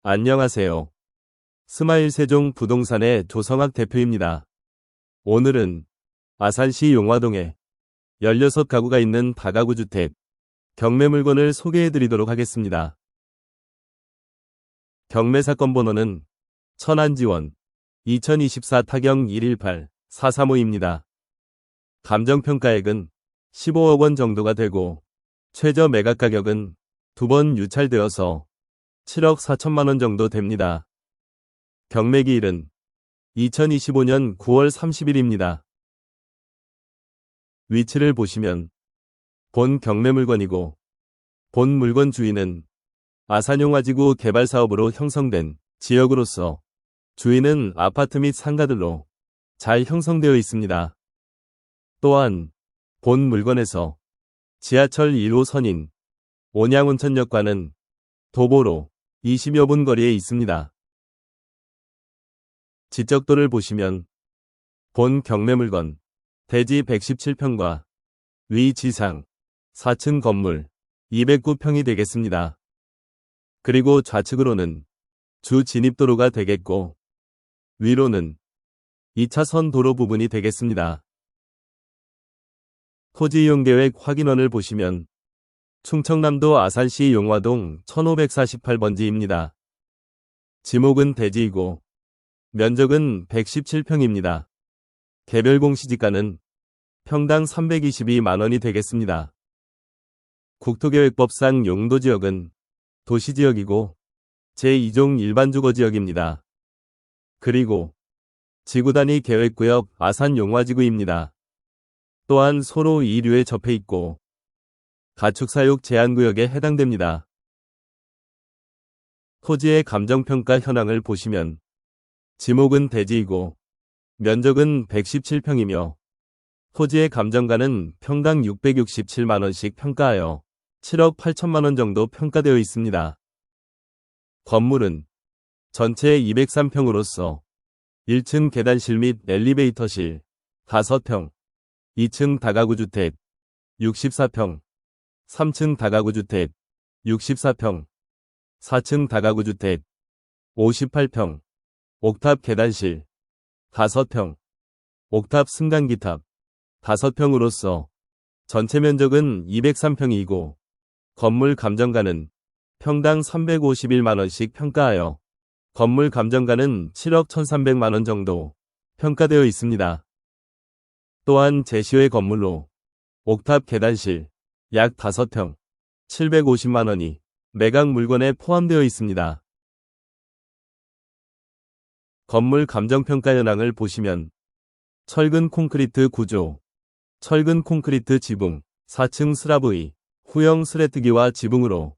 안녕하세요. 스마일 세종 부동산의 조성학 대표입니다. 오늘은 아산시 용화동에 16가구가 있는 다가구 주택, 경매 물건을 소개해 드리도록 하겠습니다. 경매 사건 번호는 천안지원 2024 타경 118-435입니다. 감정평가액은 15억 원 정도가 되고 최저 매각 가격은 2번 유찰되어서 7억 4천만 원 정도 됩니다. 경매 기일은 2025년 9월 30일입니다. 위치를 보시면 본 경매 물건이고 본 물건 주인은 아산용화지구 개발사업으로 형성된 지역으로서 주인은 아파트 및 상가들로 잘 형성되어 있습니다. 또한 본 물건에서 지하철 1호선인 온양온천역과는 도보로 20여 분 거리에 있습니다. 지적도를 보시면 본 경매 물건 대지 117평과 위 지상 4층 건물 209평이 되겠습니다. 그리고 좌측으로는 주 진입도로가 되겠고 위로는 2차선 도로 부분이 되겠습니다. 토지 이용 계획 확인원을 보시면 충청남도 아산시 용화동 1548번지입니다. 지목은 대지이고 면적은 117평입니다. 개별 공시지가는 평당 322만원이 되겠습니다. 국토계획법상 용도지역은 도시지역이고 제2종 일반주거지역입니다. 그리고 지구단위 계획구역 아산용화지구입니다. 또한 소로 2류에 접해 있고 가축사육 제한구역에 해당됩니다. 토지의 감정평가 현황을 보시면 지목은 대지이고 면적은 117평이며 토지의 감정가는 평당 667만원씩 평가하여 7억 8천만원 정도 평가되어 있습니다. 건물은 전체 203평으로서 1층 계단실 및 엘리베이터실 5평, 2층 다가구주택 64평, 3층 다가구주택 64평, 4층 다가구주택 58평, 옥탑 계단실 5평, 옥탑 승강기탑 5평으로서 전체 면적은 203평이고 건물 감정가는 평당 351만원씩 평가하여 건물 감정가는 7억 1300만원 정도 평가되어 있습니다. 또한 제시의 건물로 옥탑 계단실 약 5평, 750만원이 매각 물건에 포함되어 있습니다. 건물 감정평가 현황을 보시면 철근 콘크리트 구조, 철근 콘크리트 지붕, 4층 슬라브의 후형 스레트기와 지붕으로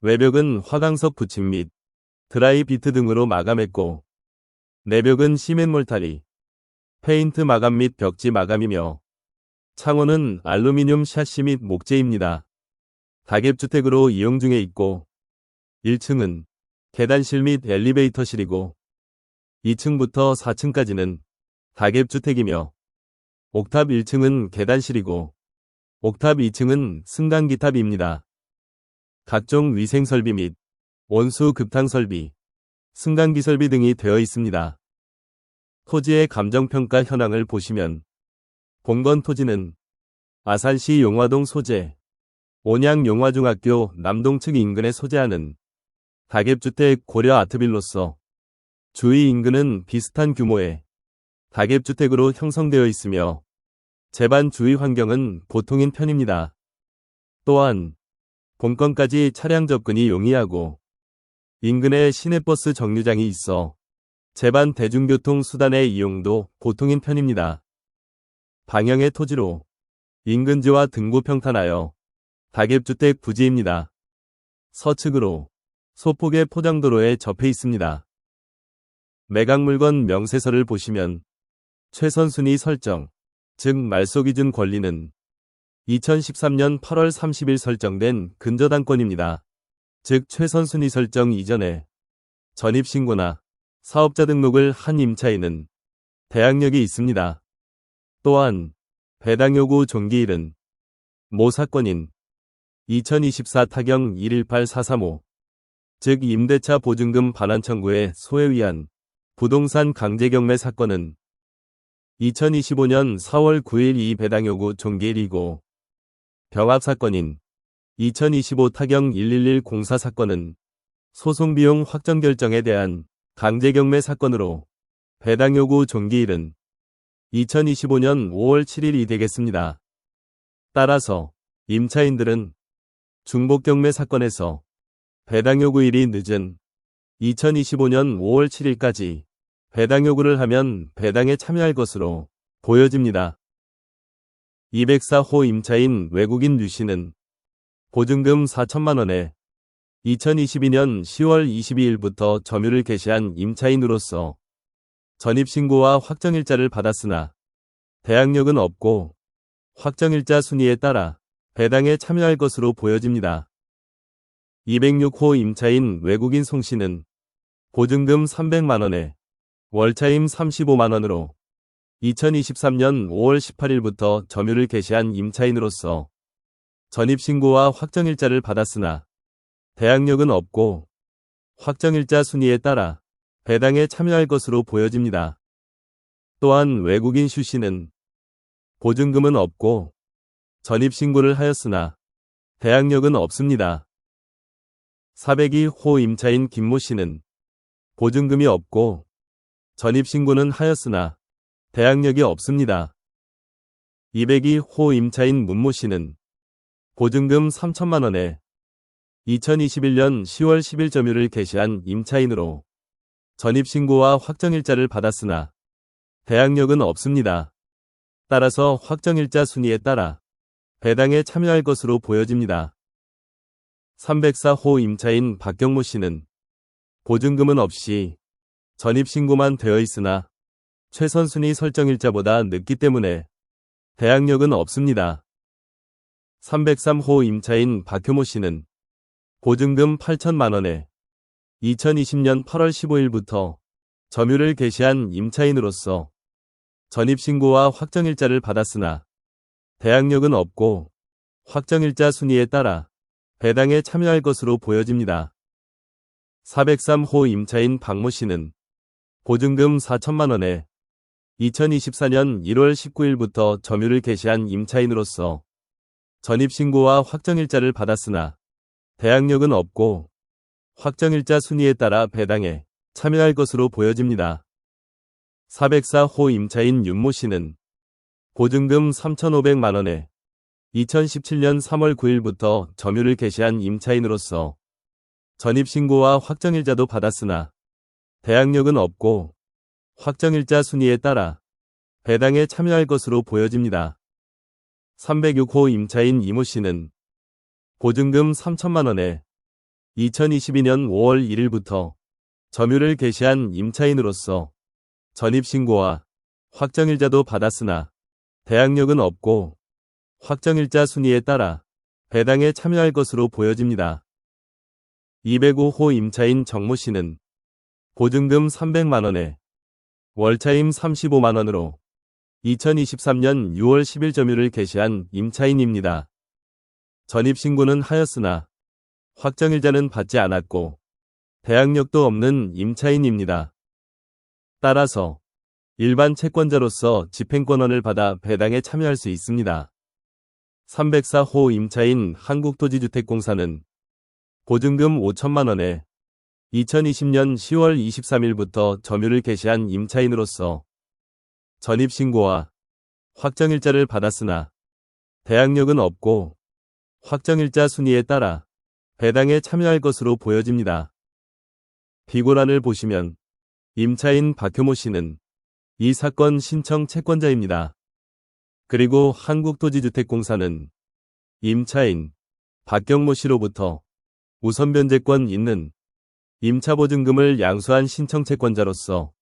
외벽은 화강석 부침 및 드라이 비트 등으로 마감했고 내벽은 시멘 몰타리, 페인트 마감 및 벽지 마감이며 창호는 알루미늄 샤시 및 목재입니다. 다갭주택으로 이용 중에 있고 1층은 계단실 및 엘리베이터실이고 2층부터 4층까지는 다갭주택이며 옥탑 1층은 계단실이고 옥탑 2층은 승강기탑입니다. 각종 위생설비 및 온수 급탕설비, 승강기설비 등이 되어 있습니다. 토지의 감정평가 현황을 보시면 본건 토지는 아산시 용화동 소재, 온양용화중학교 남동측 인근에 소재하는 다갭주택 고려 아트빌로서 주위 인근은 비슷한 규모의 다갭주택으로 형성되어 있으며 재반 주위 환경은 보통인 편입니다. 또한 본건까지 차량 접근이 용이하고 인근에 시내버스 정류장이 있어 재반 대중교통 수단의 이용도 보통인 편입니다. 방형의 토지로 인근지와 등고 평탄하여 다갭주택 부지입니다. 서측으로 소폭의 포장도로에 접해 있습니다. 매각 물건 명세서를 보시면 최선순위 설정, 즉 말소기준 권리는 2013년 8월 30일 설정된 근저당권입니다. 즉 최선순위 설정 이전에 전입신고나 사업자 등록을 한 임차인은 대항력이 있습니다. 또한 배당 요구 종기일은 모 사건인 2024 타경 118-435 즉 임대차 보증금 반환 청구의 소에 의한 부동산 강제 경매 사건은 2025년 4월 9일 이 배당 요구 종기일이고, 병합 사건인 2025 타경 111 공사 사건은 소송 비용 확정 결정에 대한 강제 경매 사건으로 배당 요구 종기일은 2025년 5월 7일이 되겠습니다. 따라서 임차인들은 중복 경매 사건에서 배당 요구일이 늦은 2025년 5월 7일까지 배당 요구를 하면 배당에 참여할 것으로 보여집니다. 204호 임차인 외국인 류씨는 보증금 4천만 원에 2022년 10월 22일부터 점유를 개시한 임차인으로서 전입신고와 확정일자를 받았으나 대항력은 없고 확정일자 순위에 따라 배당에 참여할 것으로 보여집니다. 206호 임차인 외국인 송씨는 보증금 300만 원에 월차임 35만 원으로 2023년 5월 18일부터 점유를 개시한 임차인으로서 전입신고와 확정일자를 받았으나 대항력은 없고 확정일자 순위에 따라 배당에 참여할 것으로 보여집니다. 또한 외국인 슈씨는 보증금은 없고 전입신고를 하였으나 대항력은 없습니다. 402호 임차인 김모씨는 보증금이 없고 전입신고는 하였으나 대항력이 없습니다. 202호 임차인 문모씨는 보증금 3천만 원에 2021년 10월 10일 점유를 개시한 임차인으로 전입신고와 확정일자를 받았으나 대항력은 없습니다. 따라서 확정일자 순위에 따라 배당에 참여할 것으로 보여집니다. 304호 임차인 박경모 씨는 보증금은 없이 전입신고만 되어 있으나 최선순위 설정일자보다 늦기 때문에 대항력은 없습니다. 303호 임차인 박효모 씨는 보증금 8천만 원에 2020년 8월 15일부터 점유를 개시한 임차인으로서 전입신고와 확정일자를 받았으나 대항력은 없고 확정일자 순위에 따라 배당에 참여할 것으로 보여집니다. 403호 임차인 박모 씨는 보증금 4천만 원에 2024년 1월 19일부터 점유를 개시한 임차인으로서 전입신고와 확정일자를 받았으나 대항력은 없고 확정일자 순위에 따라 배당에 참여할 것으로 보여집니다. 404호 임차인 윤모 씨는 보증금 3,500만 원에 2017년 3월 9일부터 점유를 개시한 임차인으로서 전입신고와 확정일자도 받았으나 대항력은 없고 확정일자 순위에 따라 배당에 참여할 것으로 보여집니다. 306호 임차인 이모 씨는 보증금 3천만 원에 2022년 5월 1일부터 점유를 개시한 임차인으로서 전입신고와 확정일자도 받았으나 대항력은 없고 확정일자 순위에 따라 배당에 참여할 것으로 보여집니다. 205호 임차인 정모 씨는 보증금 300만 원에 월차임 35만 원으로 2023년 6월 10일 점유를 개시한 임차인입니다. 전입신고는 하였으나 확정일자는 받지 않았고 대항력도 없는 임차인입니다. 따라서 일반 채권자로서 집행권원을 받아 배당에 참여할 수 있습니다. 304호 임차인 한국토지주택공사는 보증금 5천만 원에 2020년 10월 23일부터 점유를 개시한 임차인으로서 전입신고와 확정일자를 받았으나 대항력은 없고 확정일자 순위에 따라 배당에 참여할 것으로 보여집니다. 비고란을 보시면 임차인 박효모 씨는 이 사건 신청 채권자입니다. 그리고 한국토지주택공사는 임차인 박경모 씨로부터 우선 변제권 있는 임차보증금을 양수한 신청채권자로서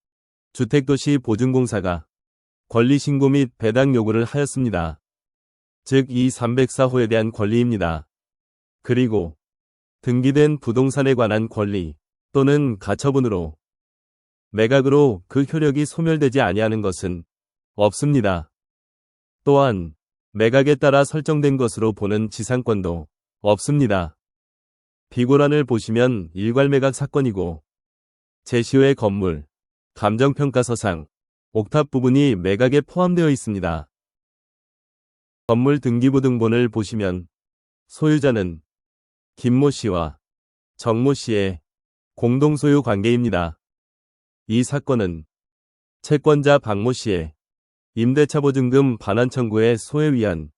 주택도시보증공사가 권리신고 및 배당 요구를 하였습니다. 즉 이 304호에 대한 권리입니다. 그리고 등기된 부동산에 관한 권리 또는 가처분으로 매각으로 그 효력이 소멸되지 아니하는 것은 없습니다. 또한 매각에 따라 설정된 것으로 보는 지상권도 없습니다. 비고란을 보시면 일괄매각 사건이고 제시호의 건물, 감정평가서상, 옥탑 부분이 매각에 포함되어 있습니다. 건물 등기부 등본을 보시면 소유자는 김모 씨와 정모 씨의 공동소유 관계입니다. 이 사건은 채권자 박모 씨의 임대차 보증금 반환 청구에 소에 의한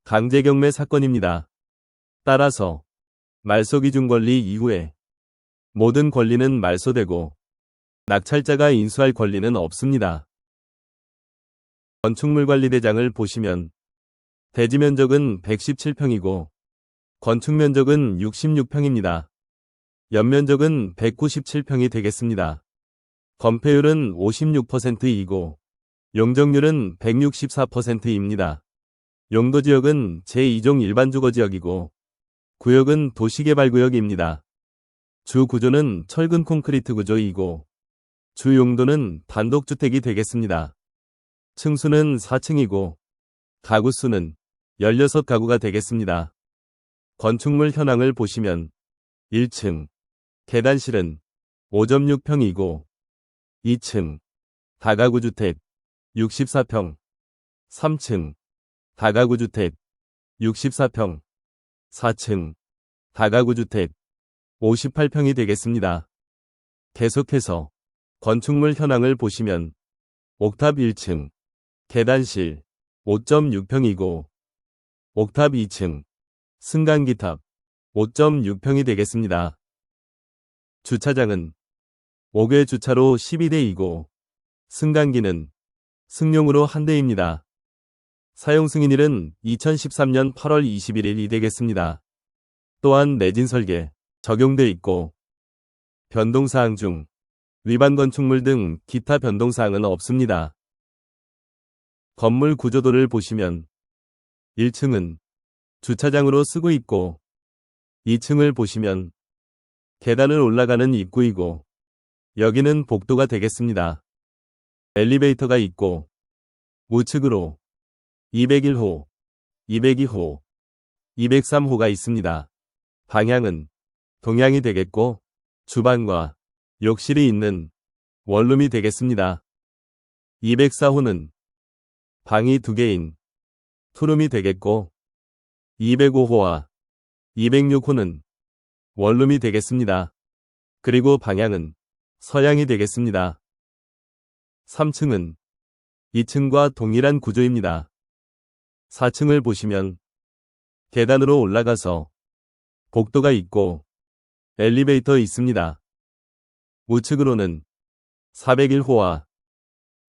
강제경매 사건입니다. 따라서 말소기준 권리 이후에 모든 권리는 말소되고 낙찰자가 인수할 권리는 없습니다. 건축물관리대장을 보시면 대지 면적은 117평이고 건축 면적은 66평입니다. 연면적은 197평이 되겠습니다. 건폐율은 56%이고 용적률은 164%입니다. 용도지역은 제2종 일반주거지역이고 구역은 도시개발구역입니다. 주구조는 철근 콘크리트 구조이고 주용도는 단독주택이 되겠습니다. 층수는 4층이고 가구수는 16가구가 되겠습니다. 건축물 현황을 보시면 1층 계단실은 5.6평이고 2층 다가구주택 64평, 3층 다가구주택 64평, 4층 다가구주택 58평이 되겠습니다. 계속해서 건축물 현황을 보시면 옥탑 1층 계단실 5.6평이고 옥탑 2층 승강기탑 5.6평이 되겠습니다. 주차장은 5개 주차로 12대이고 승강기는 승용으로 1대입니다. 사용 승인일은 2013년 8월 21일이 되겠습니다. 또한 내진 설계 적용돼 있고 변동사항 중 위반 건축물 등 기타 변동사항은 없습니다. 건물 구조도를 보시면 1층은 주차장으로 쓰고 있고 2층을 보시면 계단을 올라가는 입구이고 여기는 복도가 되겠습니다. 엘리베이터가 있고 우측으로 201호, 202호, 203호가 있습니다. 방향은 동향이 되겠고 주방과 욕실이 있는 원룸이 되겠습니다. 204호는 방이 2개인 투룸이 되겠고 205호와 206호는 원룸이 되겠습니다. 그리고 방향은 서양이 되겠습니다. 3층은 2층과 동일한 구조입니다. 4층을 보시면 계단으로 올라가서 복도가 있고 엘리베이터 있습니다. 우측으로는 401호와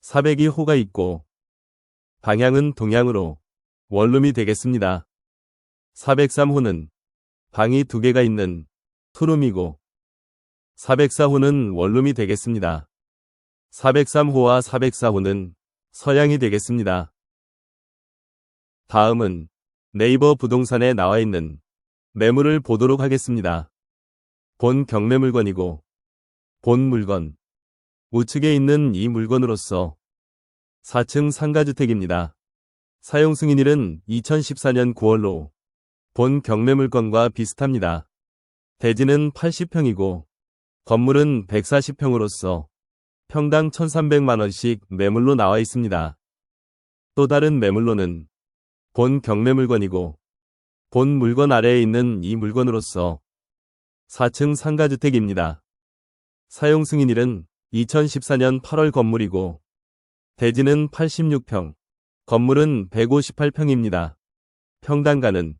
402호가 있고 방향은 동향으로 원룸이 되겠습니다. 403호는 방이 2개가 있는 투룸이고 404호는 원룸이 되겠습니다. 403호와 404호는 서양이 되겠습니다. 다음은 네이버 부동산에 나와 있는 매물을 보도록 하겠습니다. 본 경매물건이고 본 물건 우측에 있는 이 물건으로서 4층 상가주택입니다. 사용 승인일은 2014년 9월로 본 경매물건과 비슷합니다. 대지는 80평이고 건물은 140평으로서 평당 1,300만원씩 매물로 나와 있습니다. 또 다른 매물로는 본 경매물건이고 본 물건 아래에 있는 이 물건으로서 4층 상가주택입니다. 사용 승인일은 2014년 8월 건물이고 대지는 86평, 건물은 158평입니다. 평당가는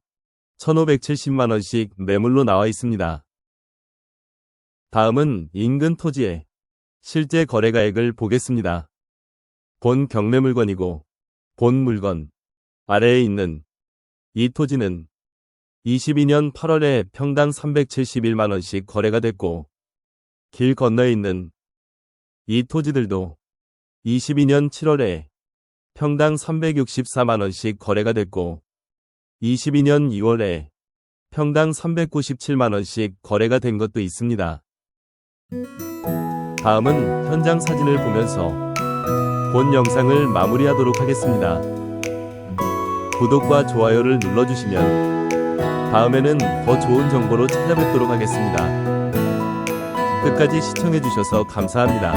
1,570만원씩 매물로 나와 있습니다. 다음은 인근 토지의 실제 거래가액을 보겠습니다. 본 경매물건이고 본 물건 아래에 있는 이 토지는 22년 8월에 평당 371만원씩 거래가 됐고 길 건너에 있는 이 토지들도 22년 7월에 평당 364만원씩 거래가 됐고 22년 2월에 평당 397만원씩 거래가 된 것도 있습니다. 다음은 현장 사진을 보면서 본 영상을 마무리하도록 하겠습니다. 구독과 좋아요를 눌러주시면 다음에는 더 좋은 정보로 찾아뵙도록 하겠습니다. 끝까지 시청해주셔서 감사합니다.